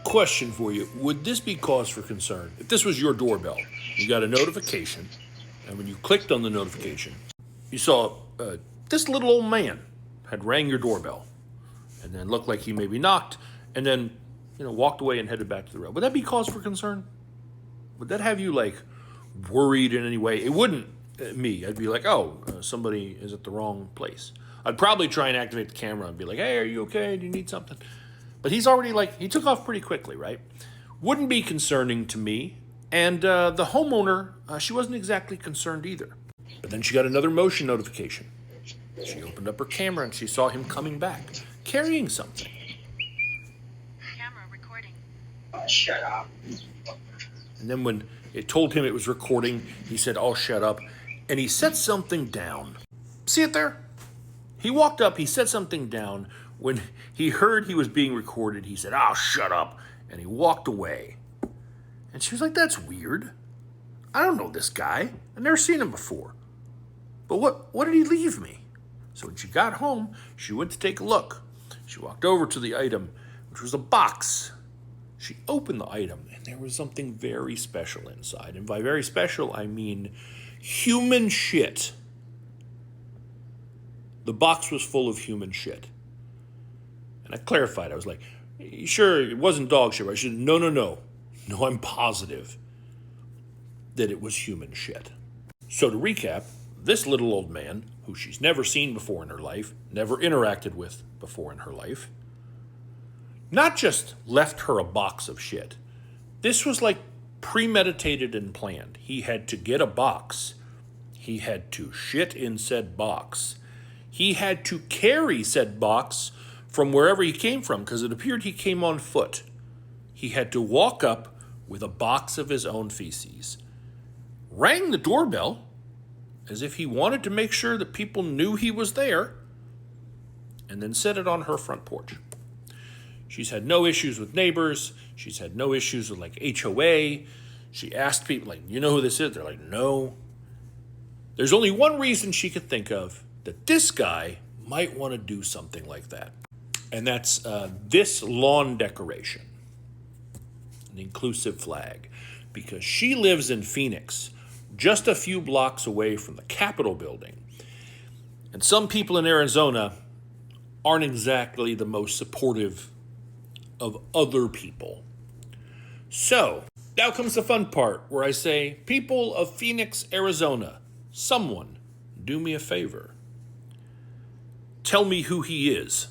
Question for you. Would this be cause for concern? If this was your doorbell, you got a notification, and when you clicked on the notification, you saw this little old man had rang your doorbell, and then looked like he maybe knocked, and then walked away and headed back to the road. Would that be cause for concern? Would that have you worried in any way? It wouldn't. Me, I'd be like, somebody is at the wrong place. I'd probably try and activate the camera and be like, hey, are you okay? Do you need something? But he's already he took off pretty quickly, right? Wouldn't be concerning to me. And the homeowner, she wasn't exactly concerned either. But then she got another motion notification. She opened up her camera and she saw him coming back, carrying something. Camera recording. Shut up. And then when it told him it was recording, he said, oh, shut up. And he set something down. See it there? He walked up, he set something down. When he heard he was being recorded, he said, oh, shut up. And he walked away. And she was like, that's weird. I don't know this guy. I've never seen him before. But what did he leave me? So when she got home, she went to take a look. She walked over to the item, which was a box. She opened the item, and there was something very special inside. And by very special, I mean human shit. The box was full of human shit. And I clarified. I was like, sure, it wasn't dog shit, right? She said, no. No, I'm positive that it was human shit. So to recap, this little old man, who she's never seen before in her life, never interacted with before in her life, not just left her a box of shit. This was premeditated and planned. He had to get a box. He had to shit in said box. He had to carry said box from wherever he came from, because it appeared he came on foot. He had to walk up with a box of his own feces, rang the doorbell as if he wanted to make sure that people knew he was there, and then set it on her front porch. She's had no issues with neighbors. She's had no issues with HOA. She asked people you know who this is? They're like, no. There's only one reason she could think of that this guy might want to do something like that. And that's this lawn decoration, an inclusive flag, because she lives in Phoenix, just a few blocks away from the Capitol building. And some people in Arizona aren't exactly the most supportive of other people. So, now comes the fun part where I say, people of Phoenix, Arizona, someone do me a favor. Tell me who he is.